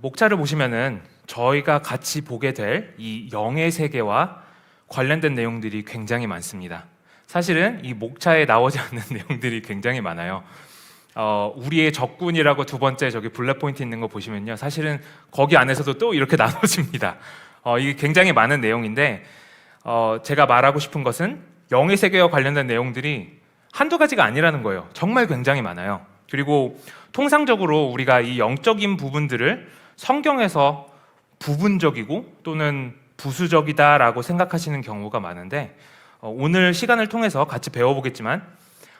목차를 보시면은 저희가 같이 보게 될 이 영의 세계와 관련된 내용들이 굉장히 많습니다. 사실은 이 목차에 나오지 않는 내용들이 굉장히 많아요. 우리의 적군이라고 두 번째 저기 블랙 포인트 있는 거 보시면요, 사실은 거기 안에서도 또 이렇게 나눠집니다. 이게 굉장히 많은 내용인데 제가 말하고 싶은 것은 영의 세계와 관련된 내용들이 한두 가지가 아니라는 거예요. 정말 굉장히 많아요. 그리고 통상적으로 우리가 이 영적인 부분들을 성경에서 부분적이고 또는 부수적이다라고 생각하시는 경우가 많은데 오늘 시간을 통해서 같이 배워보겠지만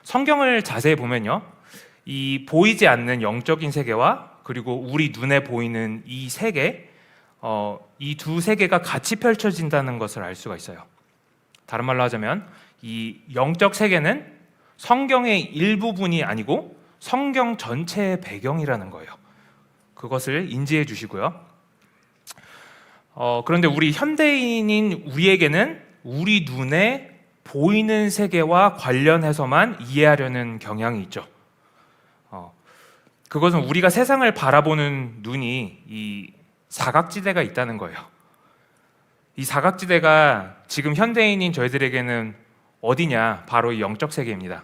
성경을 자세히 보면요, 이 보이지 않는 영적인 세계와 그리고 우리 눈에 보이는 이 세계, 이 두 세계가 같이 펼쳐진다는 것을 알 수가 있어요. 다른 말로 하자면 이 영적 세계는 성경의 일부분이 아니고 성경 전체의 배경이라는 거예요. 그것을 인지해 주시고요. 그런데 우리 현대인인 우리에게는 우리 눈에 보이는 세계와 관련해서만 이해하려는 경향이 있죠. 그것은 우리가 세상을 바라보는 눈이 이 사각지대가 있다는 거예요. 이 사각지대가 지금 현대인인 저희들에게는 어디냐? 바로 이 영적 세계입니다.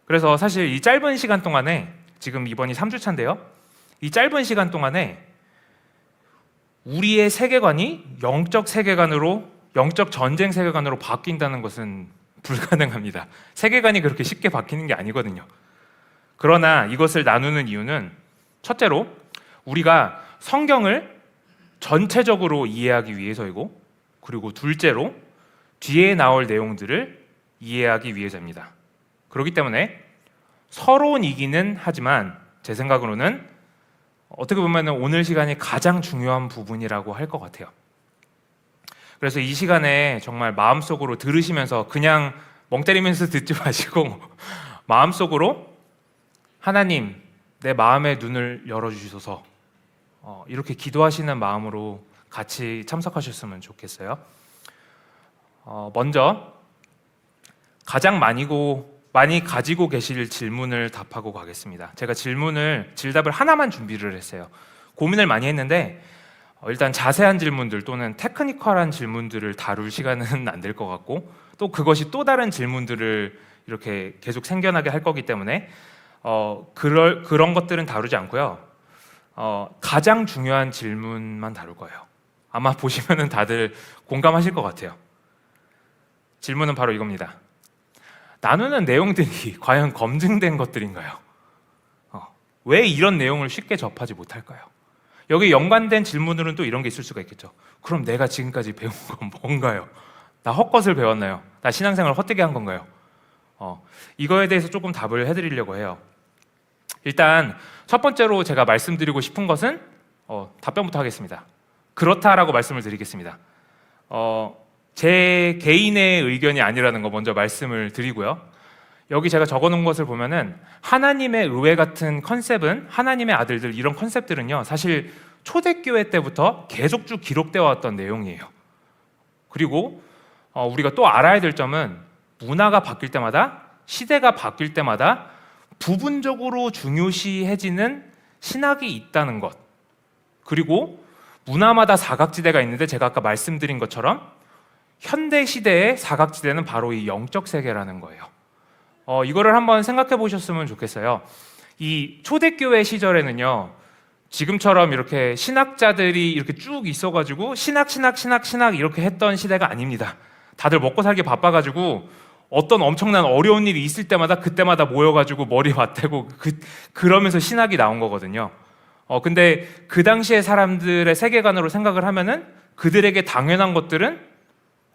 그래서 사실 이 짧은 시간 동안에, 지금 이번이 3주차인데요, 이 짧은 시간 동안에 우리의 세계관이 영적 세계관으로, 영적 전쟁 세계관으로 바뀐다는 것은 불가능합니다. 세계관이 그렇게 쉽게 바뀌는 게 아니거든요. 그러나 이것을 나누는 이유는 첫째로 우리가 성경을 전체적으로 이해하기 위해서이고, 그리고 둘째로 뒤에 나올 내용들을 이해하기 위해서입니다. 그렇기 때문에 서론이기는 하지만 제 생각으로는 어떻게 보면 오늘 시간이 가장 중요한 부분이라고 할 것 같아요. 그래서 이 시간에 정말 마음속으로 들으시면서 그냥 멍 때리면서 듣지 마시고 마음속으로 하나님, 내 마음의 눈을 열어주셔서 이렇게 기도하시는 마음으로 같이 참석하셨으면 좋겠어요. 먼저 가장 많이 가지고 계실 질문을 답하고 가겠습니다. 제가 질답을 하나만 준비를 했어요. 고민을 많이 했는데 일단 자세한 질문들 또는 테크니컬한 질문들을 다룰 시간은 안 될 것 같고, 또 그것이 또 다른 질문들을 이렇게 계속 생겨나게 할 거기 때문에 그런 것들은 다루지 않고요. 가장 중요한 질문만 다룰 거예요. 아마 보시면은 다들 공감하실 것 같아요. 질문은 바로 이겁니다. 나누는 내용들이 과연 검증된 것들인가요? 왜 이런 내용을 쉽게 접하지 못할까요? 여기 연관된 질문으로는 또 이런 게 있을 수가 있겠죠. 그럼 내가 지금까지 배운 건 뭔가요? 나 헛것을 배웠나요? 나 신앙생활 헛되게 한 건가요? 이거에 대해서 조금 답을 해드리려고 해요. 일단 첫 번째로 제가 말씀드리고 싶은 것은 답변부터 하겠습니다. 그렇다라고 말씀을 드리겠습니다. 제 개인의 의견이 아니라는 거 먼저 말씀을 드리고요. 여기 제가 적어놓은 것을 보면은 하나님의 의회 같은 컨셉은, 하나님의 아들들, 이런 컨셉들은요, 사실 초대교회 때부터 계속 쭉 기록되어 왔던 내용이에요. 그리고 우리가 또 알아야 될 점은 문화가 바뀔 때마다, 시대가 바뀔 때마다 부분적으로 중요시해지는 신학이 있다는 것, 그리고 문화마다 사각지대가 있는데 제가 아까 말씀드린 것처럼 현대 시대의 사각지대는 바로 이 영적 세계라는 거예요. 이거를 한번 생각해 보셨으면 좋겠어요. 이 초대교회 시절에는요, 지금처럼 이렇게 신학자들이 이렇게 쭉 있어가지고 신학 이렇게 했던 시대가 아닙니다. 다들 먹고 살기 바빠가지고 어떤 엄청난 어려운 일이 있을 때마다 그때마다 모여가지고 머리 맞대고 그러면서 신학이 나온 거거든요. 근데 그 당시의 사람들의 세계관으로 생각을 하면은 그들에게 당연한 것들은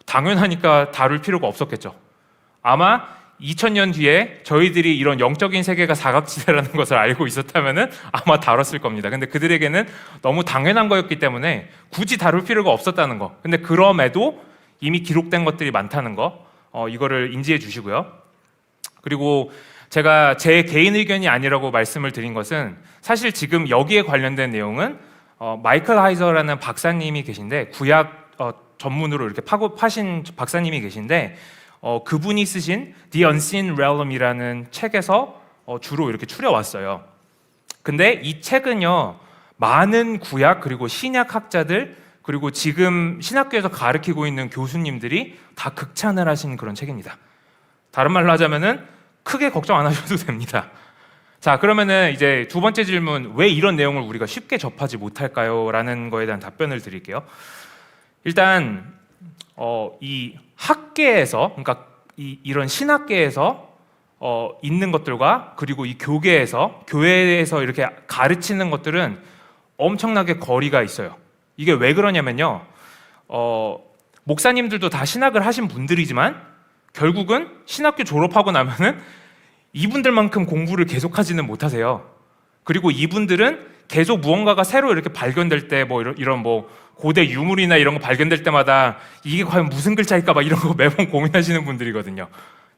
당연하니까 다룰 필요가 없었겠죠. 아마 2000년 뒤에 저희들이 이런 영적인 세계가 사각지대라는 것을 알고 있었다면은 아마 다뤘을 겁니다. 근데 그들에게는 너무 당연한 거였기 때문에 굳이 다룰 필요가 없었다는 거. 근데 그럼에도 이미 기록된 것들이 많다는 거, 이거를 인지해 주시고요. 그리고 제가 제 개인 의견이 아니라고 말씀을 드린 것은 사실 지금 여기에 관련된 내용은 마이클 하이저라는 박사님이 계신데, 구약 전문으로 이렇게 파신 박사님이 계신데, 그분이 쓰신 The Unseen Realm이라는 책에서 주로 이렇게 추려왔어요. 근데 이 책은요, 많은 구약 그리고 신약 학자들 그리고 지금 신학교에서 가르치고 있는 교수님들이 다 극찬을 하신 그런 책입니다. 다른 말로 하자면은 크게 걱정 안 하셔도 됩니다. 자, 그러면은 이제 두 번째 질문, 왜 이런 내용을 우리가 쉽게 접하지 못할까요? 라는 거에 대한 답변을 드릴게요. 일단 이 학계에서, 그러니까 이런 신학계에서 있는 것들과 그리고 이 교회에서 이렇게 가르치는 것들은 엄청나게 거리가 있어요. 이게 왜 그러냐면요, 목사님들도 다 신학을 하신 분들이지만 결국은 신학교 졸업하고 나면은 이분들만큼 공부를 계속하지는 못하세요. 그리고 이분들은 계속 무언가가 새로 이렇게 발견될 때 뭐 이런 뭐 고대 유물이나 이런 거 발견될 때마다 이게 과연 무슨 글자일까 막 이런 거 매번 고민하시는 분들이거든요.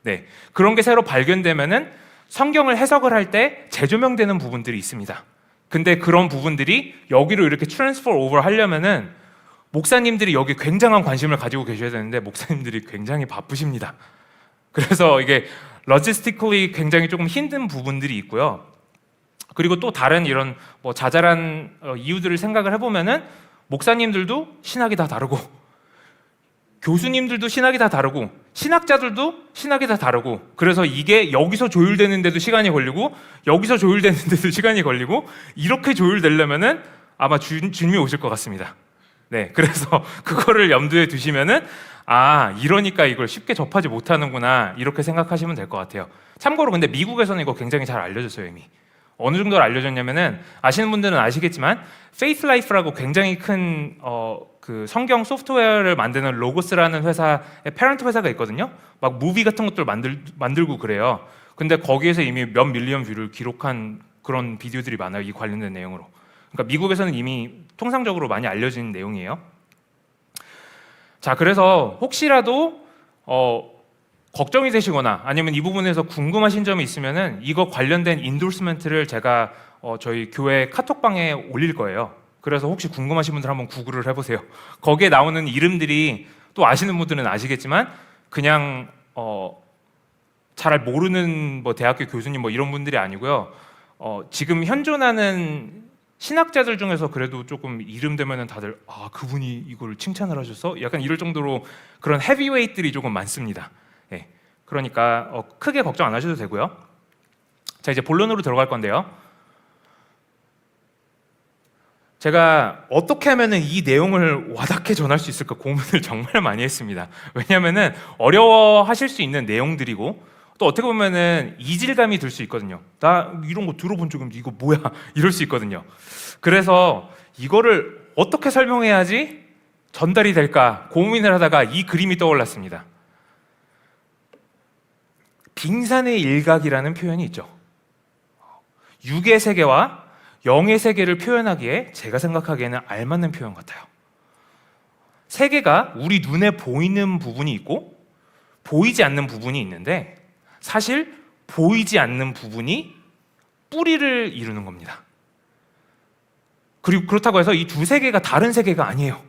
네, 그런 게 새로 발견되면은 성경을 해석을 할 때 재조명되는 부분들이 있습니다. 근데 그런 부분들이 여기로 이렇게 트랜스퍼 오버 하려면은 목사님들이 여기 굉장한 관심을 가지고 계셔야 되는데 목사님들이 굉장히 바쁘십니다. 그래서 이게 로지스티컬리 굉장히 조금 힘든 부분들이 있고요. 그리고 또 다른 이런 뭐 자잘한 이유들을 생각을 해보면은 목사님들도 신학이 다 다르고 교수님들도 신학이 다 다르고 신학자들도 신학이 다 다르고 그래서 이게 여기서 조율되는데도 시간이 걸리고 여기서 조율되는데도 시간이 걸리고 이렇게 조율되려면은 아마 주님이 오실 것 같습니다. 네, 그래서 그거를 염두에 두시면은 이러니까 이걸 쉽게 접하지 못하는구나 이렇게 생각하시면 될 것 같아요. 참고로 근데 미국에서는 이거 굉장히 잘 알려졌어요. 이미 어느 정도로 알려졌냐면은 아시는 분들은 아시겠지만 페이스 라이프라고 굉장히 큰 그 성경 소프트웨어를 만드는 로고스라는 회사의 페런트 회사가 있거든요. 막 무비 같은 것들 만들고 그래요. 근데 거기에서 이미 몇 밀리언 뷰를 기록한 그런 비디오들이 많아요. 이 관련된 내용으로. 그러니까 미국에서는 이미 통상적으로 많이 알려진 내용이에요. 자, 그래서 혹시라도 걱정이 되시거나 아니면 이 부분에서 궁금하신 점이 있으면은 이거 관련된 인도스먼트를 제가 저희 교회 카톡방에 올릴 거예요. 그래서 혹시 궁금하신 분들 한번 구글을 해보세요. 거기에 나오는 이름들이 또 아시는 분들은 아시겠지만 그냥 잘 모르는 뭐 대학교 교수님 뭐 이런 분들이 아니고요. 지금 현존하는 신학자들 중에서 그래도 조금 이름 되면은 다들 그분이 이걸 칭찬을 하셔서 약간 이럴 정도로 그런 헤비웨이트들이 조금 많습니다. 네. 그러니까 크게 걱정 안 하셔도 되고요. 자, 이제 본론으로 들어갈 건데요. 제가 어떻게 하면은 이 내용을 와닿게 전할 수 있을까 고민을 정말 많이 했습니다. 왜냐하면은 어려워하실 수 있는 내용들이고 또 어떻게 보면은 이질감이 들 수 있거든요. 나 이런 거 들어본 적 없는데 이거 뭐야? 이럴 수 있거든요. 그래서 이거를 어떻게 설명해야지 전달이 될까 고민을 하다가 이 그림이 떠올랐습니다. 빙산의 일각이라는 표현이 있죠. 육의 세계와 영의 세계를 표현하기에 제가 생각하기에는 알맞는 표현 같아요. 세계가 우리 눈에 보이는 부분이 있고 보이지 않는 부분이 있는데 사실 보이지 않는 부분이 뿌리를 이루는 겁니다. 그리고 그렇다고 해서 이 두 세계가 다른 세계가 아니에요.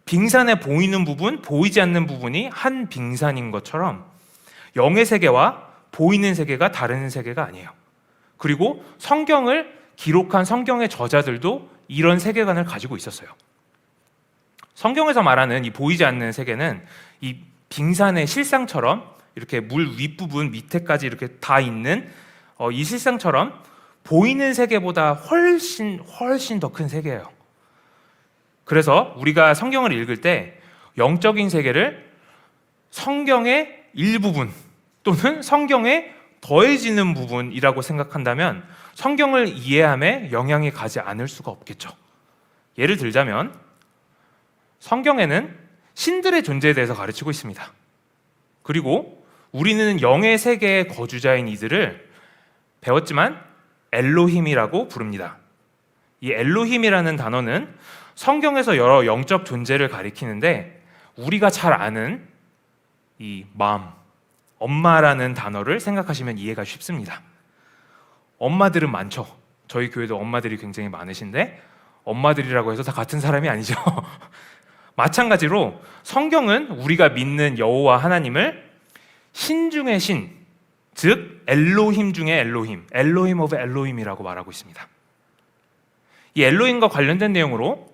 빙산에 보이는 부분, 보이지 않는 부분이 한 빙산인 것처럼 영의 세계와 보이는 세계가 다른 세계가 아니에요. 그리고 성경을 기록한 성경의 저자들도 이런 세계관을 가지고 있었어요. 성경에서 말하는 이 보이지 않는 세계는 이 빙산의 실상처럼 이렇게 물 윗부분 밑에까지 이렇게 다 있는 이 실상처럼 보이는 세계보다 훨씬 더 큰 세계예요. 그래서 우리가 성경을 읽을 때 영적인 세계를 성경의 일부분 또는 성경에 더해지는 부분이라고 생각한다면 성경을 이해함에 영향이 가지 않을 수가 없겠죠. 예를 들자면 성경에는 신들의 존재에 대해서 가르치고 있습니다. 그리고 우리는 영의 세계의 거주자인 이들을 배웠지만 엘로힘이라고 부릅니다. 이 엘로힘이라는 단어는 성경에서 여러 영적 존재를 가리키는데 우리가 잘 아는 이 엄마라는 단어를 생각하시면 이해가 쉽습니다. 엄마들은 많죠. 저희 교회도 엄마들이 굉장히 많으신데 엄마들이라고 해서 다 같은 사람이 아니죠. 마찬가지로 성경은 우리가 믿는 여호와 하나님을 신 중의 신, 즉 엘로힘 중의 엘로힘, 엘로힘 오브 엘로힘이라고 말하고 있습니다. 이 엘로힘과 관련된 내용으로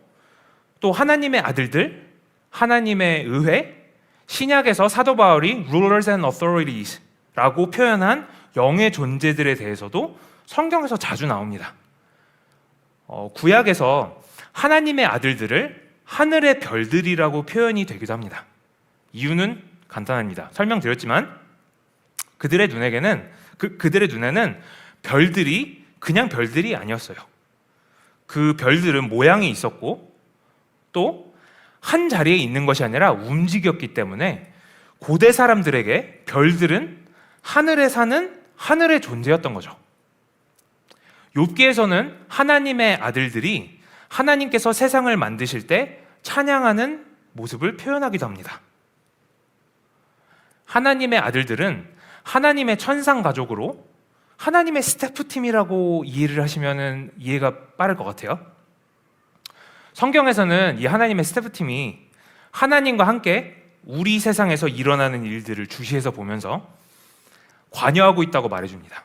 또 하나님의 아들들, 하나님의 의회, 신약에서 사도 바울이 rulers and authorites라고 표현한 영의 존재들에 대해서도 성경에서 자주 나옵니다. 구약에서 하나님의 아들들을 하늘의 별들이라고 표현이 되기도 합니다. 이유는 간단합니다. 설명드렸지만 그들의 눈에는 별들이 그냥 별들이 아니었어요. 그 별들은 모양이 있었고 또 한 자리에 있는 것이 아니라 움직였기 때문에 고대 사람들에게 별들은 하늘에 사는 하늘의 존재였던 거죠. 욥기에서는 하나님의 아들들이 하나님께서 세상을 만드실 때 찬양하는 모습을 표현하기도 합니다. 하나님의 아들들은 하나님의 천상 가족으로 하나님의 스태프팀이라고 이해를 하시면 이해가 빠를 것 같아요. 성경에서는 이 하나님의 스태프팀이 하나님과 함께 우리 세상에서 일어나는 일들을 주시해서 보면서 관여하고 있다고 말해줍니다.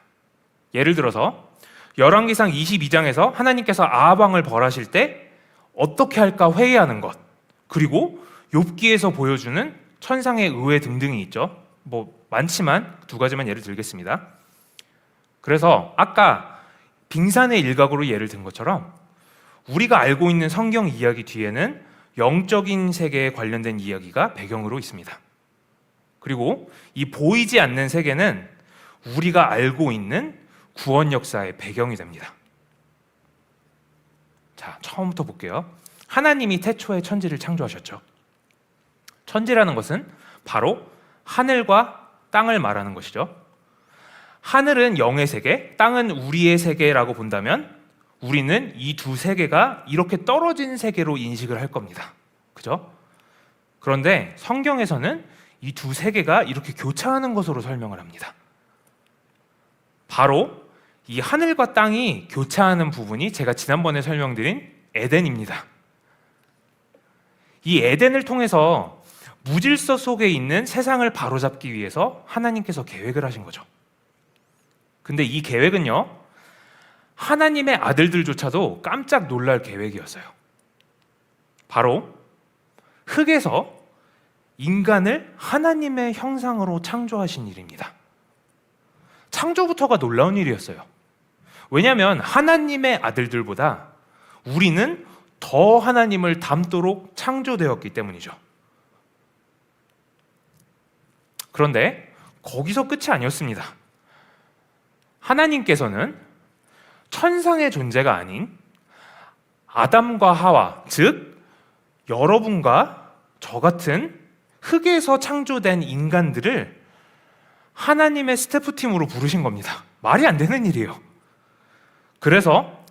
예를 들어서 열왕기상 22장에서 하나님께서 아합 왕을 벌하실 때 어떻게 할까 회의하는 것, 그리고 욥기에서 보여주는 천상의 의회 등등이 있죠. 많지만 두 가지만 예를 들겠습니다. 그래서 아까 빙산의 일각으로 예를 든 것처럼 우리가 알고 있는 성경 이야기 뒤에는 영적인 세계에 관련된 이야기가 배경으로 있습니다. 그리고 이 보이지 않는 세계는 우리가 알고 있는 구원 역사의 배경이 됩니다. 자, 처음부터 볼게요. 하나님이 태초에 천지를 창조하셨죠. 천지라는 것은 바로 하늘과 땅을 말하는 것이죠. 하늘은 영의 세계, 땅은 우리의 세계라고 본다면 우리는 이 두 세계가 이렇게 떨어진 세계로 인식을 할 겁니다. 그죠? 그런데 성경에서는 이 두 세계가 이렇게 교차하는 것으로 설명을 합니다. 바로 이 하늘과 땅이 교차하는 부분이 제가 지난번에 설명드린 에덴입니다. 이 에덴을 통해서 무질서 속에 있는 세상을 바로잡기 위해서 하나님께서 계획을 하신 거죠. 근데 이 계획은요, 하나님의 아들들조차도 깜짝 놀랄 계획이었어요. 바로 흙에서 인간을 하나님의 형상으로 창조하신 일입니다. 창조부터가 놀라운 일이었어요. 왜냐하면 하나님의 아들들보다 우리는 더 하나님을 닮도록 창조되었기 때문이죠. 그런데 거기서 끝이 아니었습니다. 하나님께서는 천상의 존재가 아닌 아담과 하와, 즉 여러분과 저 같은 흙에서 창조된 인간들을 하나님의 스태프팀으로 부르신 겁니다. 말이 안 되는 일이에요. 그래서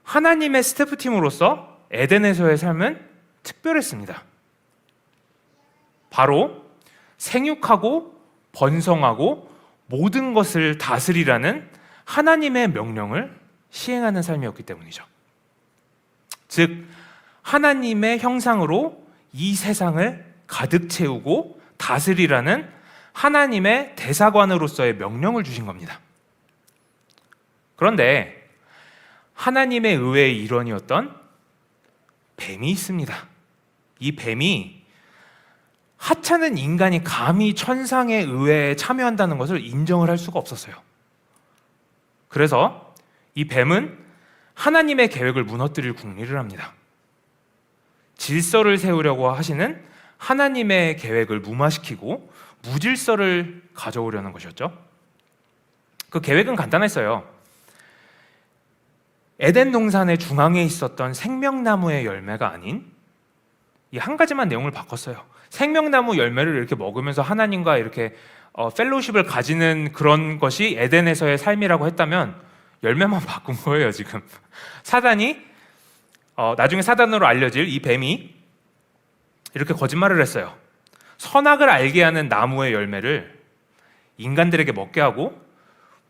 하나님의 스태프팀으로서 에덴에서의 삶은 특별했습니다. 바로 생육하고 번성하고 모든 것을 다스리라는 하나님의 명령을 시행하는 삶이었기 때문이죠. 즉 하나님의 형상으로 이 세상을 가득 채우고 다스리라는 하나님의 대사관으로서의 명령을 주신 겁니다. 그런데 하나님의 의회의 일원이었던 뱀이 있습니다. 이 뱀이 하찮은 인간이 감히 천상의 의회에 참여한다는 것을 인정을 할 수가 없었어요. 그래서 이 뱀은 하나님의 계획을 무너뜨릴 궁리를 합니다. 질서를 세우려고 하시는 하나님의 계획을 무마시키고 무질서를 가져오려는 것이었죠. 그 계획은 간단했어요. 에덴 동산의 중앙에 있었던 생명나무의 열매가 아닌 이 한 가지만 내용을 바꿨어요. 생명나무 열매를 이렇게 먹으면서 하나님과 이렇게 펠로우십을 가지는 그런 것이 에덴에서의 삶이라고 했다면 열매만 바꾼 거예요. 지금 사단이 나중에 사단으로 알려질 이 뱀이 이렇게 거짓말을 했어요. 선악을 알게 하는 나무의 열매를 인간들에게 먹게 하고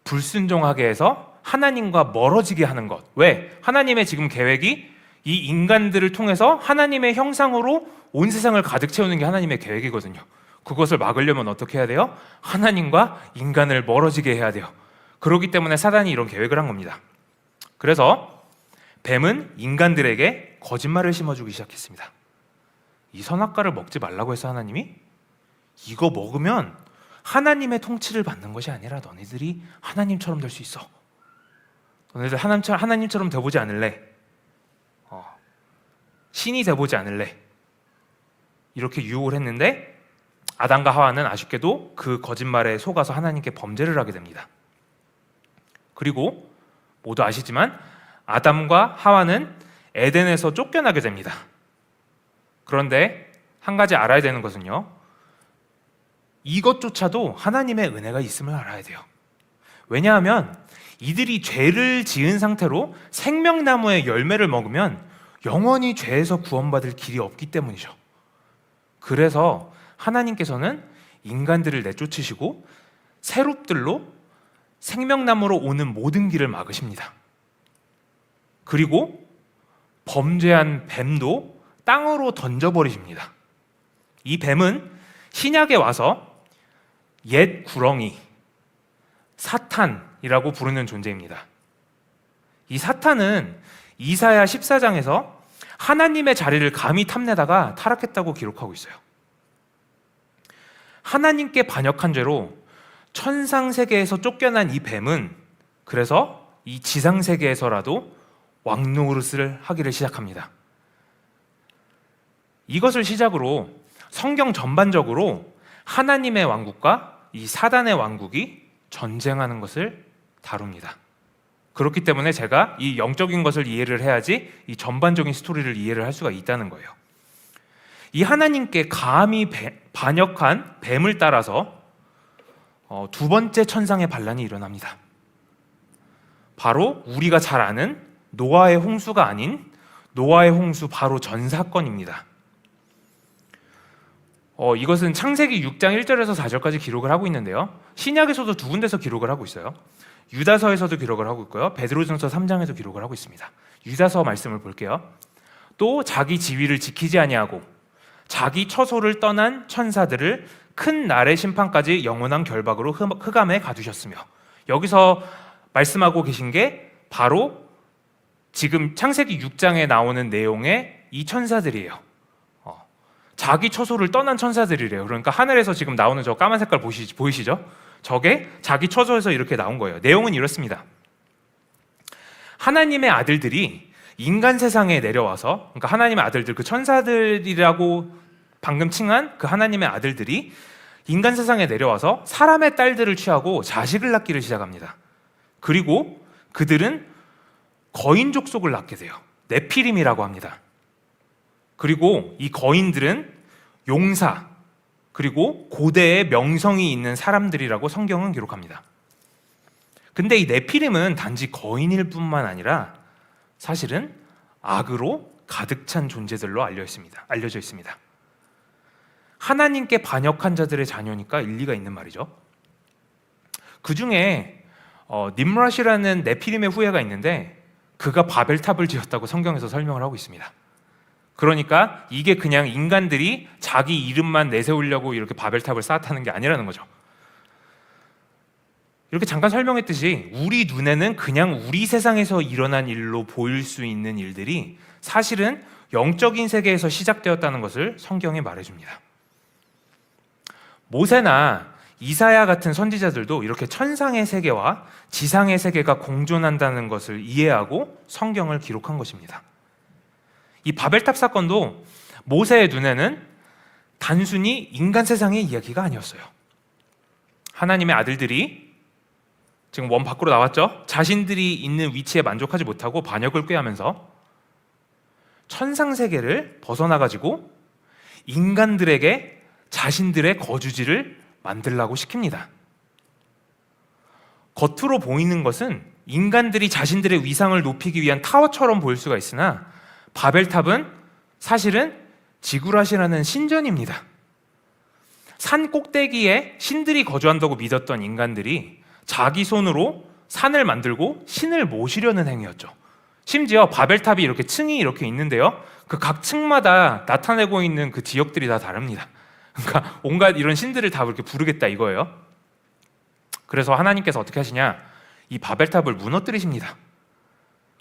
불순종하게 해서 하나님과 멀어지게 하는 것. 왜? 하나님의 지금 계획이 이 인간들을 통해서 하나님의 형상으로 온 세상을 가득 채우는 게 하나님의 계획이거든요. 그것을 막으려면 어떻게 해야 돼요? 하나님과 인간을 멀어지게 해야 돼요. 그렇기 때문에 사단이 이런 계획을 한 겁니다. 그래서 뱀은 인간들에게 거짓말을 심어주기 시작했습니다. 이 선악과를 먹지 말라고 해서 하나님이 이거 먹으면 하나님의 통치를 받는 것이 아니라 너네들이 하나님처럼 될 수 있어. 너네들 하나님처럼 돼보지 않을래? 신이 돼보지 않을래? 이렇게 유혹을 했는데 아담과 하와는 아쉽게도 그 거짓말에 속아서 하나님께 범죄를 하게 됩니다. 그리고 모두 아시지만 아담과 하와는 에덴에서 쫓겨나게 됩니다. 그런데 한 가지 알아야 되는 것은요, 이것조차도 하나님의 은혜가 있음을 알아야 돼요. 왜냐하면 이들이 죄를 지은 상태로 생명나무의 열매를 먹으면 영원히 죄에서 구원받을 길이 없기 때문이죠. 그래서 하나님께서는 인간들을 내쫓으시고 새롭들로 생명나무로 오는 모든 길을 막으십니다. 그리고 범죄한 뱀도 땅으로 던져버리십니다. 이 뱀은 신약에 와서 옛 구렁이, 사탄이라고 부르는 존재입니다. 이 사탄은 이사야 14장에서 하나님의 자리를 감히 탐내다가 타락했다고 기록하고 있어요. 하나님께 반역한 죄로 천상세계에서 쫓겨난 이 뱀은 그래서 이 지상세계에서라도 왕노릇을 하기를 시작합니다. 이것을 시작으로 성경 전반적으로 하나님의 왕국과 이 사단의 왕국이 전쟁하는 것을 다룹니다. 그렇기 때문에 제가 이 영적인 것을 이해를 해야지 이 전반적인 스토리를 이해를 할 수가 있다는 거예요. 이 하나님께 감히 반역한 뱀을 따라서 두 번째 천상의 반란이 일어납니다. 바로 우리가 잘 아는 노아의 홍수가 아닌 노아의 홍수 바로 전 사건입니다. 이것은 창세기 6장 1절에서 4절까지 기록을 하고 있는데요, 신약에서도 두 군데서 기록을 하고 있어요. 유다서에서도 기록을 하고 있고요, 베드로전서 3장에도 기록을 하고 있습니다. 유다서 말씀을 볼게요. 또 자기 지위를 지키지 아니하고 자기 처소를 떠난 천사들을 큰 날의 심판까지 영원한 결박으로 흑암에 가두셨으며, 여기서 말씀하고 계신 게 바로 지금 창세기 6장에 나오는 내용의 이 천사들이에요. 자기 처소를 떠난 천사들이래요. 그러니까 하늘에서 지금 나오는 저 까만 색깔 보이시죠? 저게 자기 처소에서 이렇게 나온 거예요. 내용은 이렇습니다. 하나님의 아들들이 인간 세상에 내려와서, 그러니까 하나님의 아들들, 그 천사들이라고 방금 칭한 그 하나님의 아들들이 인간 세상에 내려와서 사람의 딸들을 취하고 자식을 낳기를 시작합니다. 그리고 그들은 거인 족속을 낳게 돼요. 네피림이라고 합니다. 그리고 이 거인들은 용사, 그리고 고대의 명성이 있는 사람들이라고 성경은 기록합니다. 근데 이 네피림은 단지 거인일 뿐만 아니라 사실은 악으로 가득 찬 존재들로 알려져 있습니다. 하나님께 반역한 자들의 자녀니까 일리가 있는 말이죠. 그 중에 님랏이라는 네피림의 후예가 있는데 그가 바벨탑을 지었다고 성경에서 설명을 하고 있습니다. 그러니까 이게 그냥 인간들이 자기 이름만 내세우려고 이렇게 바벨탑을 쌓았다는 게 아니라는 거죠. 이렇게 잠깐 설명했듯이 우리 눈에는 그냥 우리 세상에서 일어난 일로 보일 수 있는 일들이 사실은 영적인 세계에서 시작되었다는 것을 성경이 말해줍니다. 모세나 이사야 같은 선지자들도 이렇게 천상의 세계와 지상의 세계가 공존한다는 것을 이해하고 성경을 기록한 것입니다. 이 바벨탑 사건도 모세의 눈에는 단순히 인간 세상의 이야기가 아니었어요. 하나님의 아들들이 지금 원 밖으로 나왔죠? 자신들이 있는 위치에 만족하지 못하고 반역을 꾀하면서 천상 세계를 벗어나가지고 인간들에게 자신들의 거주지를 만들라고 시킵니다. 겉으로 보이는 것은 인간들이 자신들의 위상을 높이기 위한 타워처럼 보일 수가 있으나 바벨탑은 사실은 지구라시라는 신전입니다. 산 꼭대기에 신들이 거주한다고 믿었던 인간들이 자기 손으로 산을 만들고 신을 모시려는 행위였죠. 심지어 바벨탑이 이렇게 층이 이렇게 있는데요, 그 각 층마다 나타내고 있는 그 지역들이 다 다릅니다. 그러니까 온갖 이런 신들을 다 그렇게 부르겠다 이거예요. 그래서 하나님께서 어떻게 하시냐, 이 바벨탑을 무너뜨리십니다.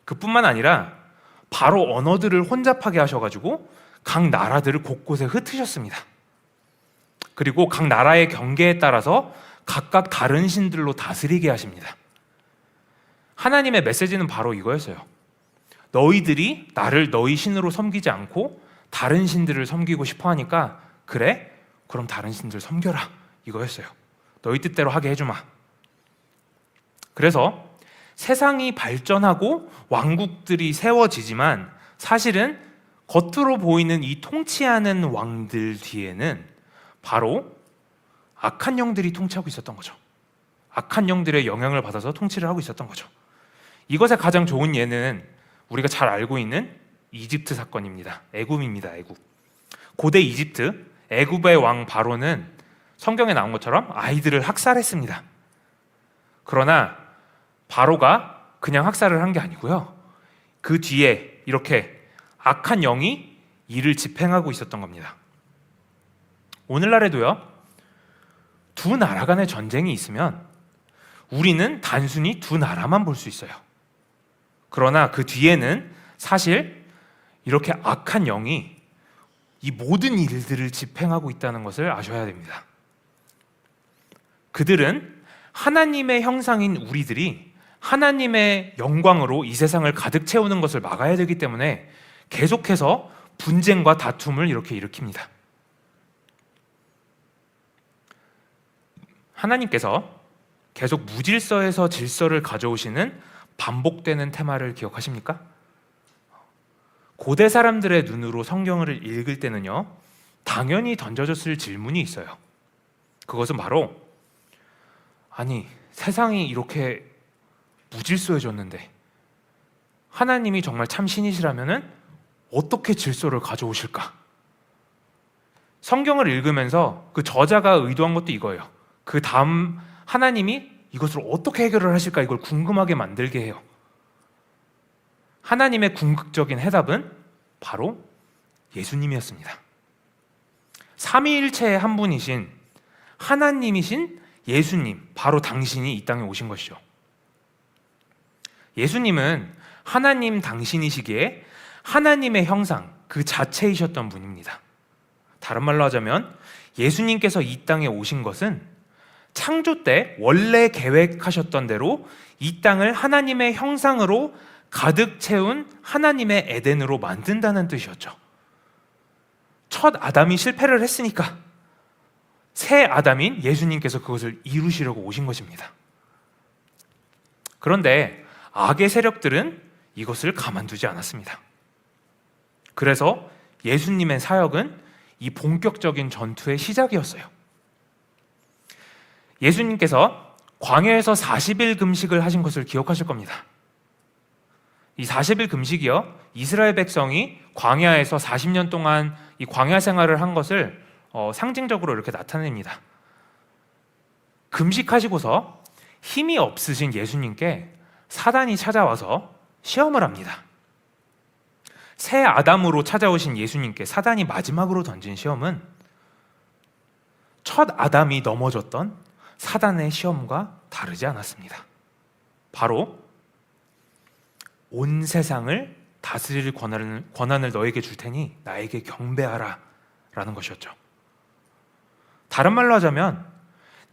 그뿐만 아니라 바로 언어들을 혼잡하게 하셔가지고 각 나라들을 곳곳에 흩으셨습니다. 그리고 각 나라의 경계에 따라서 각각 다른 신들로 다스리게 하십니다. 하나님의 메시지는 바로 이거였어요. 너희들이 나를 너희 신으로 섬기지 않고 다른 신들을 섬기고 싶어 하니까 그래? 그럼 다른 신들 섬겨라. 이거였어요. 너희 뜻대로 하게 해주마. 그래서 세상이 발전하고 왕국들이 세워지지만 사실은 겉으로 보이는 이 통치하는 왕들 뒤에는 바로 악한 영들이 통치하고 있었던 거죠. 악한 영들의 영향을 받아서 통치를 하고 있었던 거죠. 이것의 가장 좋은 예는 우리가 잘 알고 있는 이집트 사건입니다. 애굽입니다. 애굽. 고대 이집트, 애굽의 왕 바로는 성경에 나온 것처럼 아이들을 학살했습니다. 그러나 바로가 그냥 학살을 한 게 아니고요. 그 뒤에 이렇게 악한 영이 이를 집행하고 있었던 겁니다. 오늘날에도요, 두 나라 간의 전쟁이 있으면 우리는 단순히 두 나라만 볼 수 있어요. 그러나 그 뒤에는 사실 이렇게 악한 영이 이 모든 일들을 집행하고 있다는 것을 아셔야 됩니다. 그들은 하나님의 형상인 우리들이 하나님의 영광으로 이 세상을 가득 채우는 것을 막아야 되기 때문에 계속해서 분쟁과 다툼을 이렇게 일으킵니다. 하나님께서 계속 무질서에서 질서를 가져오시는 반복되는 테마를 기억하십니까? 고대 사람들의 눈으로 성경을 읽을 때는요, 당연히 던져졌을 질문이 있어요. 그것은 바로 아니, 세상이 이렇게 무질서해졌는데 하나님이 정말 참 신이시라면은 어떻게 질서를 가져오실까? 성경을 읽으면서 그 저자가 의도한 것도 이거예요. 그 다음 하나님이 이것을 어떻게 해결을 하실까, 이걸 궁금하게 만들게 해요. 하나님의 궁극적인 해답은 바로 예수님이었습니다. 삼위일체의 한 분이신 하나님이신 예수님, 바로 당신이 이 땅에 오신 것이죠. 예수님은 하나님 당신이시기에 하나님의 형상 그 자체이셨던 분입니다. 다른 말로 하자면 예수님께서 이 땅에 오신 것은 창조 때 원래 계획하셨던 대로 이 땅을 하나님의 형상으로 가득 채운 하나님의 에덴으로 만든다는 뜻이었죠. 첫 아담이 실패를 했으니까 새 아담인 예수님께서 그것을 이루시려고 오신 것입니다. 그런데 악의 세력들은 이것을 가만두지 않았습니다. 그래서 예수님의 사역은 이 본격적인 전투의 시작이었어요. 예수님께서 광야에서 40일 금식을 하신 것을 기억하실 겁니다. 이 40일 금식이요, 이스라엘 백성이 광야에서 40년 동안 이 광야 생활을 한 것을 상징적으로 이렇게 나타냅니다. 금식하시고서 힘이 없으신 예수님께 사단이 찾아와서 시험을 합니다. 새 아담으로 찾아오신 예수님께 사단이 마지막으로 던진 시험은 첫 아담이 넘어졌던 사단의 시험과 다르지 않았습니다. 바로 온 세상을 다스릴 권한을 너에게 줄 테니 나에게 경배하라 라는 것이었죠. 다른 말로 하자면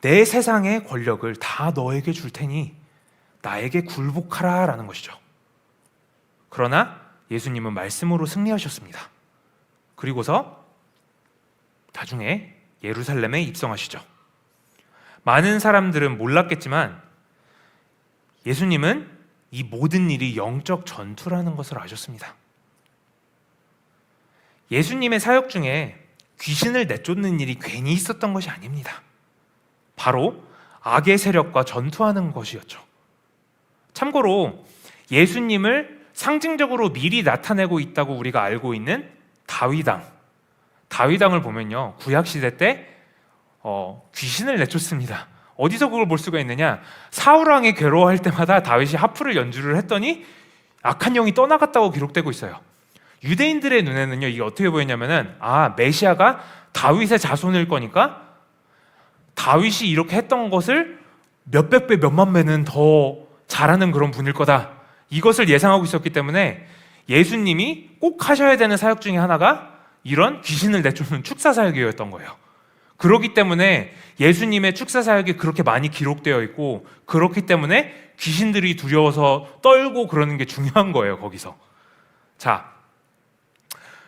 내 세상의 권력을 다 너에게 줄 테니 나에게 굴복하라 라는 것이죠. 그러나 예수님은 말씀으로 승리하셨습니다. 그리고서 나중에 예루살렘에 입성하시죠. 많은 사람들은 몰랐겠지만 예수님은 이 모든 일이 영적 전투라는 것을 아셨습니다. 예수님의 사역 중에 귀신을 내쫓는 일이 괜히 있었던 것이 아닙니다. 바로 악의 세력과 전투하는 것이었죠. 참고로 예수님을 상징적으로 미리 나타내고 있다고 우리가 알고 있는 다윗왕을 보면요, 구약시대 때 귀신을 내쫓습니다. 어디서 그걸 볼 수가 있느냐? 사울왕이 괴로워할 때마다 다윗이 하프를 연주를 했더니 악한 영이 떠나갔다고 기록되고 있어요. 유대인들의 눈에는요, 이게 어떻게 보였냐면은 메시아가 다윗의 자손일 거니까 다윗이 이렇게 했던 것을 몇백 배, 몇만 배는 더 잘하는 그런 분일 거다, 이것을 예상하고 있었기 때문에 예수님이 꼭 하셔야 되는 사역 중에 하나가 이런 귀신을 내쫓는 축사 사역이었던 거예요. 그렇기 때문에 예수님의 축사 사역이 그렇게 많이 기록되어 있고, 그렇기 때문에 귀신들이 두려워서 떨고 그러는 게 중요한 거예요, 거기서. 자,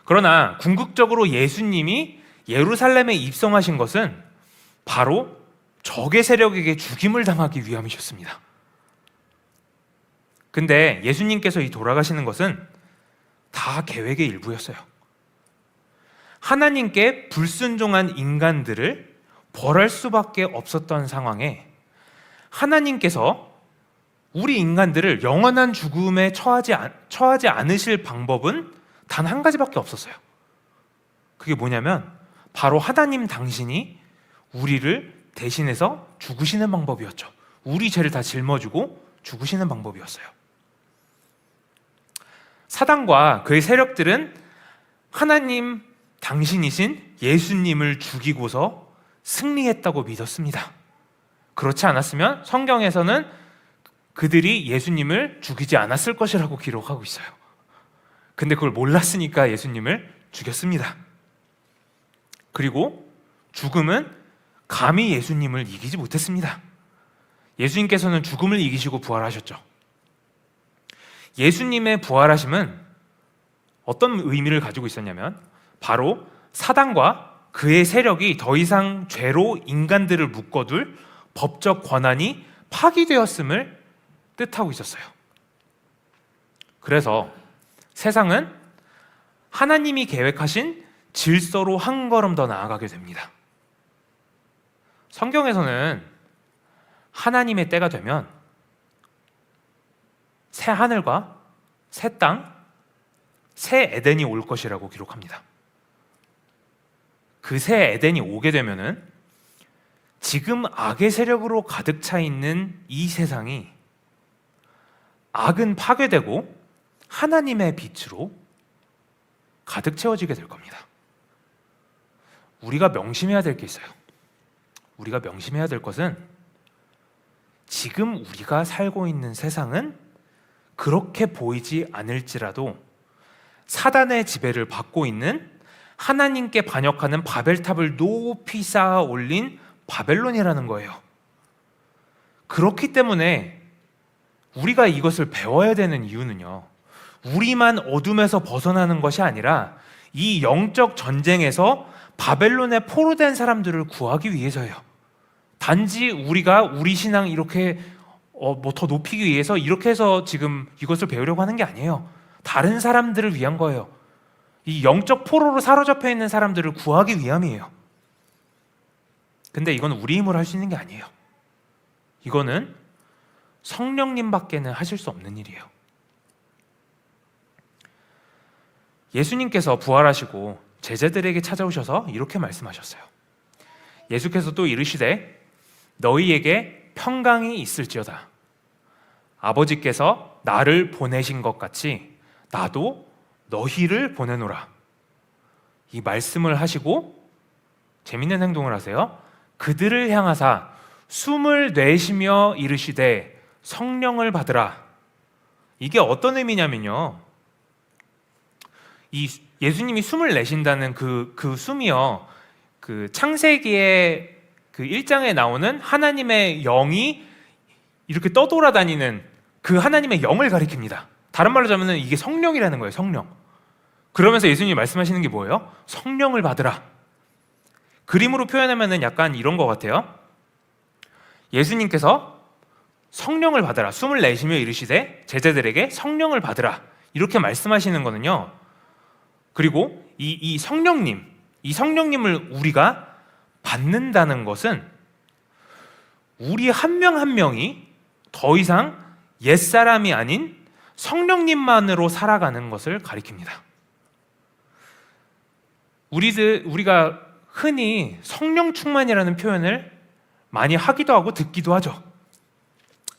그러나 궁극적으로 예수님이 예루살렘에 입성하신 것은 바로 적의 세력에게 죽임을 당하기 위함이셨습니다. 근데 예수님께서 이 돌아가시는 것은 다 계획의 일부였어요. 하나님께 불순종한 인간들을 벌할 수밖에 없었던 상황에 하나님께서 우리 인간들을 영원한 죽음에 처하지 않으실 방법은 단 한 가지밖에 없었어요. 그게 뭐냐면 바로 하나님 당신이 우리를 대신해서 죽으시는 방법이었죠. 우리 죄를 다 짊어지고 죽으시는 방법이었어요. 사단과 그의 세력들은 하나님 당신이신 예수님을 죽이고서 승리했다고 믿었습니다. 그렇지 않았으면 성경에서는 그들이 예수님을 죽이지 않았을 것이라고 기록하고 있어요. 근데 그걸 몰랐으니까 예수님을 죽였습니다. 그리고 죽음은 감히 예수님을 이기지 못했습니다. 예수님께서는 죽음을 이기시고 부활하셨죠. 예수님의 부활하심은 어떤 의미를 가지고 있었냐면 바로 사단과 그의 세력이 더 이상 죄로 인간들을 묶어둘 법적 권한이 파기되었음을 뜻하고 있었어요. 그래서 세상은 하나님이 계획하신 질서로 한 걸음 더 나아가게 됩니다. 성경에서는 하나님의 때가 되면 새 하늘과 새 땅, 새 에덴이 올 것이라고 기록합니다. 그 새 에덴이 오게 되면은 지금 악의 세력으로 가득 차 있는 이 세상이 악은 파괴되고 하나님의 빛으로 가득 채워지게 될 겁니다. 우리가 명심해야 될 게 있어요. 우리가 명심해야 될 것은 지금 우리가 살고 있는 세상은 그렇게 보이지 않을지라도 사단의 지배를 받고 있는 하나님께 반역하는 바벨탑을 높이 쌓아 올린 바벨론이라는 거예요. 그렇기 때문에 우리가 이것을 배워야 되는 이유는요, 우리만 어둠에서 벗어나는 것이 아니라 이 영적 전쟁에서 바벨론에 포로된 사람들을 구하기 위해서예요. 단지 우리가 우리 신앙 이렇게 더 높이기 위해서 이렇게 해서 지금 이것을 배우려고 하는 게 아니에요. 다른 사람들을 위한 거예요. 이 영적 포로로 사로잡혀 있는 사람들을 구하기 위함이에요. 근데 이건 우리 힘으로 할 수 있는 게 아니에요. 이거는 성령님밖에는 하실 수 없는 일이에요. 예수님께서 부활하시고 제자들에게 찾아오셔서 이렇게 말씀하셨어요. 예수께서 또 이르시되 너희에게 평강이 있을지어다. 아버지께서 나를 보내신 것 같이 나도 너희를 보내노라. 이 말씀을 하시고 재밌는 행동을 하세요. 그들을 향하사 숨을 내쉬며 이르시되 성령을 받으라. 이게 어떤 의미냐면요, 이 예수님이 숨을 내쉰다는 그 숨이요, 그 창세기의 그 1장에 나오는 하나님의 영이 이렇게 떠돌아다니는 그 하나님의 영을 가리킵니다. 다른 말로 하면 이게 성령이라는 거예요. 성령. 그러면서 예수님이 말씀하시는 게 뭐예요? 성령을 받으라. 그림으로 표현하면 약간 이런 것 같아요. 예수님께서 성령을 받으라, 숨을 내쉬며 이르시되 제자들에게 성령을 받으라, 이렇게 말씀하시는 거는요, 그리고 이 성령님을 우리가 받는다는 것은 우리 한 명 한 명이 더 이상 옛사람이 아닌 성령님만으로 살아가는 것을 가리킵니다. 우리가 흔히 성령 충만이라는 표현을 많이 하기도 하고 듣기도 하죠.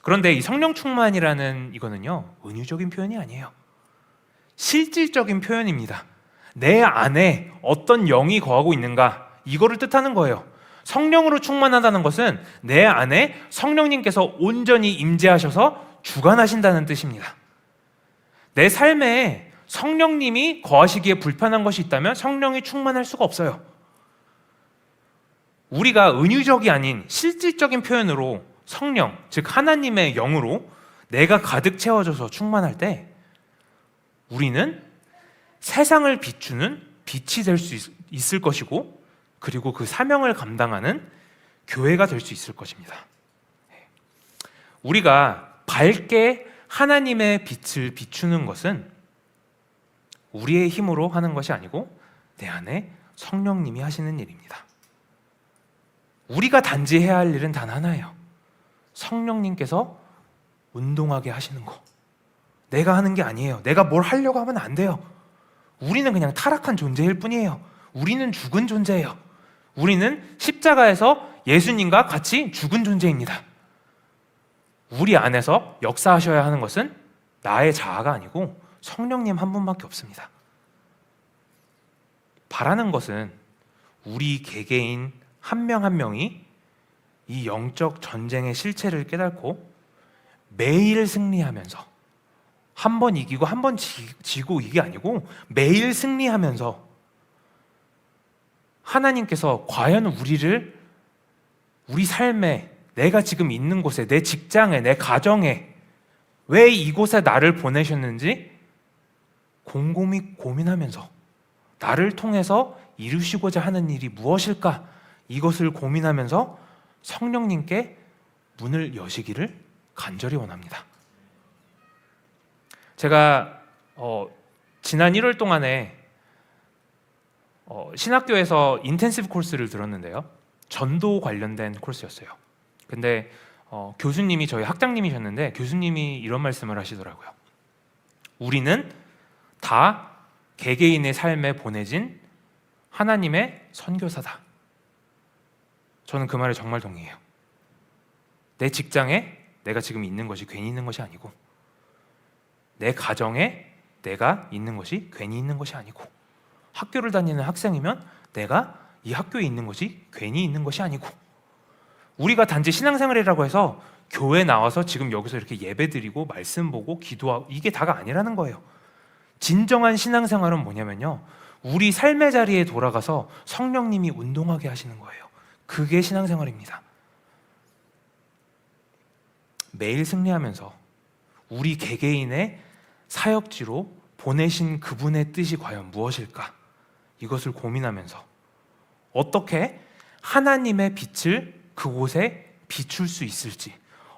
그런데 이 성령 충만이라는 이거는요, 은유적인 표현이 아니에요. 실질적인 표현입니다. 내 안에 어떤 영이 거하고 있는가, 이거를 뜻하는 거예요. 성령으로 충만하다는 것은 내 안에 성령님께서 온전히 임재하셔서 주관하신다는 뜻입니다. 내 삶에 성령님이 거하시기에 불편한 것이 있다면 성령이 충만할 수가 없어요. 우리가 은유적이 아닌 실질적인 표현으로 성령, 즉 하나님의 영으로 내가 가득 채워져서 충만할 때 우리는 세상을 비추는 빛이 될 수 있을 것이고, 그리고 그 사명을 감당하는 교회가 될 수 있을 것입니다. 우리가 밝게 하나님의 빛을 비추는 것은 우리의 힘으로 하는 것이 아니고 내 안에 성령님이 하시는 일입니다. 우리가 단지 해야 할 일은 단 하나예요. 성령님께서 운동하게 하시는 거. 내가 하는 게 아니에요. 내가 뭘 하려고 하면 안 돼요. 우리는 그냥 타락한 존재일 뿐이에요. 우리는 죽은 존재예요. 우리는 십자가에서 예수님과 같이 죽은 존재입니다. 우리 안에서 역사하셔야 하는 것은 나의 자아가 아니고 성령님 한 분밖에 없습니다. 바라는 것은 우리 개개인 한 명 한 명이 이 영적 전쟁의 실체를 깨닫고 매일 승리하면서, 한 번 이기고 한 번 지고 이게 아니고 매일 승리하면서 하나님께서 과연 우리 삶에, 내가 지금 있는 곳에, 내 직장에, 내 가정에 왜 이곳에 나를 보내셨는지 곰곰이 고민하면서 나를 통해서 이루시고자 하는 일이 무엇일까, 이것을 고민하면서 성령님께 문을 여시기를 간절히 원합니다. 제가 지난 1월 동안에 신학교에서 인텐시브 코र्스를 들었는데요, 전도 관련된 코र्스였어요. 근데 교수님이 저희 학장님이셨는데 교수님이 이런 말씀을 하시더라고요. 우리는 다 개개인의 삶에 보내진 하나님의 선교사다. 저는 그 말에 정말 동의해요. 내 직장에 내가 지금 있는 것이 괜히 있는 것이 아니고, 내 가정에 내가 있는 것이 괜히 있는 것이 아니고, 학교를 다니는 학생이면 내가 이 학교에 있는 것이 괜히 있는 것이 아니고, 우리가 단지 신앙생활이라고 해서 교회 나와서 지금 여기서 이렇게 예배드리고 말씀 보고 기도하고 이게 다가 아니라는 거예요. 진정한 신앙생활은 뭐냐면요, 우리 삶의 자리에 돌아가서 성령님이 운동하게 하시는 거예요. 그게 신앙생활입니다. 매일 승리하면서 우리 개개인의 사역지로 보내신 그분의 뜻이 과연 무엇일까, 이것을 고민하면서 어떻게 하나님의 빛을 그곳에 비출 수 있을지,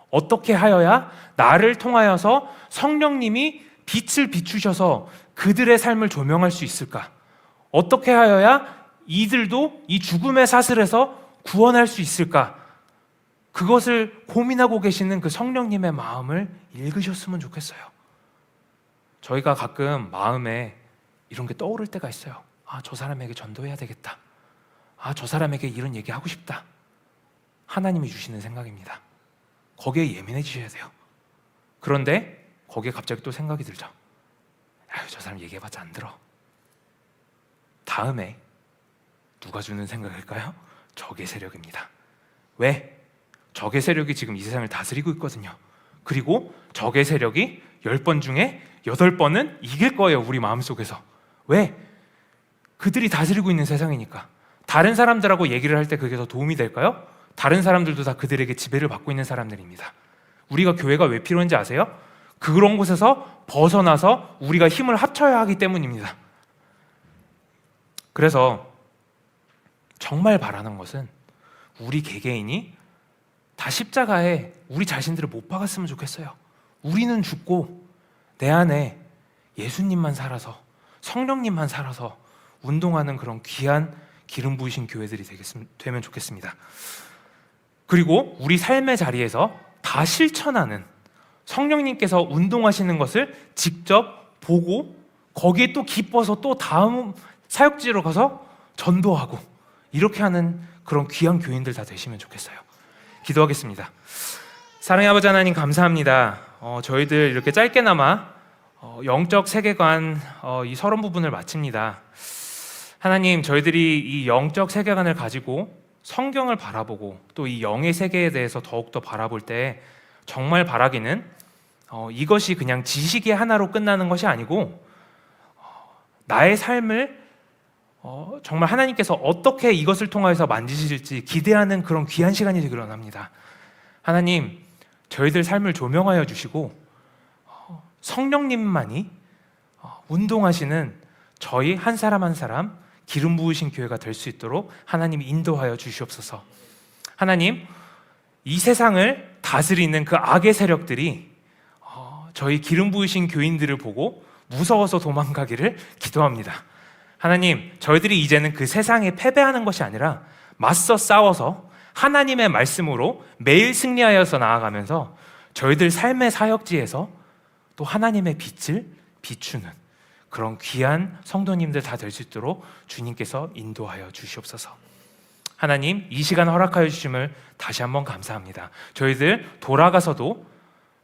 어떻게 하여야 나를 통하여서 성령님이 빛을 비추셔서 그들의 삶을 조명할 수 있을까, 어떻게 하여야 이들도 이 죽음의 사슬에서 구원할 수 있을까, 그것을 고민하고 계시는 그 성령님의 마음을 읽으셨으면 좋겠어요. 저희가 가끔 마음에 이런 게 떠오를 때가 있어요. 저 사람에게 전도해야 되겠다. 저 사람에게 이런 얘기 하고 싶다. 하나님이 주시는 생각입니다. 거기에 예민해지셔야 돼요. 그런데 거기에 갑자기 또 생각이 들죠. 저 사람 얘기해봤자 안 들어. 다음에 누가 주는 생각일까요? 적의 세력입니다. 왜? 적의 세력이 지금 이 세상을 다스리고 있거든요. 그리고 적의 세력이 10번 중에 8번은 이길 거예요, 우리 마음속에서. 왜? 그들이 다스리고 있는 세상이니까. 다른 사람들하고 얘기를 할 때 그게 더 도움이 될까요? 다른 사람들도 다 그들에게 지배를 받고 있는 사람들입니다. 우리가 교회가 왜 필요한지 아세요? 그런 곳에서 벗어나서 우리가 힘을 합쳐야 하기 때문입니다. 그래서 정말 바라는 것은 우리 개개인이 다 십자가에 우리 자신들을 못 박았으면 좋겠어요. 우리는 죽고 내 안에 예수님만 살아서, 성령님만 살아서 운동하는 그런 귀한 기름 부으신 교회들이 되면 좋겠습니다. 그리고 우리 삶의 자리에서 다 실천하는, 성령님께서 운동하시는 것을 직접 보고 거기에 또 기뻐서 또 다음 사역지로 가서 전도하고, 이렇게 하는 그런 귀한 교인들 다 되시면 좋겠어요. 기도하겠습니다. 사랑의 아버지 하나님, 감사합니다. 저희들 이렇게 짧게나마 영적 세계관 이 서론 부분을 마칩니다. 하나님, 저희들이 이 영적 세계관을 가지고 성경을 바라보고 또 이 영의 세계에 대해서 더욱더 바라볼 때 정말 바라기는 이것이 그냥 지식의 하나로 끝나는 것이 아니고 나의 삶을 정말 하나님께서 어떻게 이것을 통하여서 만지실지 기대하는 그런 귀한 시간이 되기를 원합니다. 하나님, 저희들 삶을 조명하여 주시고 성령님만이 운동하시는 저희 한 사람 한 사람 기름 부으신 교회가 될 수 있도록 하나님 인도하여 주시옵소서. 하나님, 이 세상을 다스리는 그 악의 세력들이 저희 기름 부으신 교인들을 보고 무서워서 도망가기를 기도합니다. 하나님, 저희들이 이제는 그 세상에 패배하는 것이 아니라 맞서 싸워서 하나님의 말씀으로 매일 승리하여서 나아가면서 저희들 삶의 사역지에서 또 하나님의 빛을 비추는 그런 귀한 성도님들 다 될 수 있도록 주님께서 인도하여 주시옵소서. 하나님, 이 시간 허락하여 주심을 다시 한번 감사합니다. 저희들 돌아가서도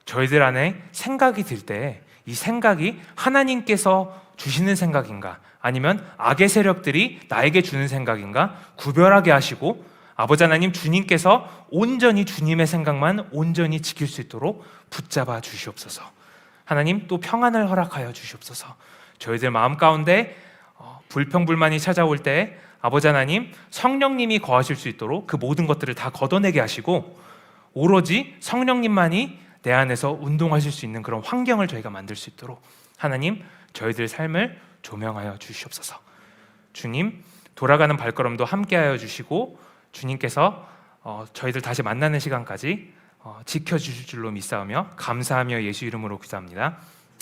저희들 안에 생각이 들 때 이 생각이 하나님께서 주시는 생각인가, 아니면 악의 세력들이 나에게 주는 생각인가 구별하게 하시고, 아버지 하나님, 주님께서 온전히 주님의 생각만 온전히 지킬 수 있도록 붙잡아 주시옵소서. 하나님, 또 평안을 허락하여 주시옵소서. 저희들 마음 가운데 불평불만이 찾아올 때 아버지 하나님, 성령님이 거하실 수 있도록 그 모든 것들을 다 걷어내게 하시고 오로지 성령님만이 내 안에서 운동하실 수 있는 그런 환경을 저희가 만들 수 있도록 하나님, 저희들 삶을 조명하여 주시옵소서. 주님, 돌아가는 발걸음도 함께하여 주시고 주님께서 저희들 다시 만나는 시간까지 지켜주실 줄로 믿사오며 감사하며 예수 이름으로 기도합니다.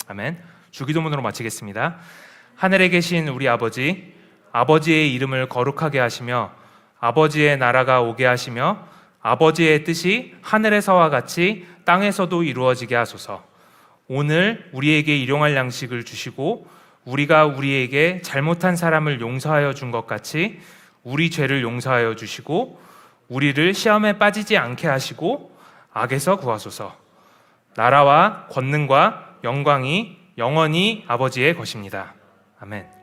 아멘. 주기도문으로 마치겠습니다. 하늘에 계신 우리 아버지, 아버지의 이름을 거룩하게 하시며 아버지의 나라가 오게 하시며 아버지의 뜻이 하늘에서와 같이 땅에서도 이루어지게 하소서. 오늘 우리에게 일용할 양식을 주시고 우리가 우리에게 잘못한 사람을 용서하여 준 것 같이 우리 죄를 용서하여 주시고 우리를 시험에 빠지지 않게 하시고 악에서 구하소서. 나라와 권능과 영광이 영원히 아버지의 것입니다. 아멘.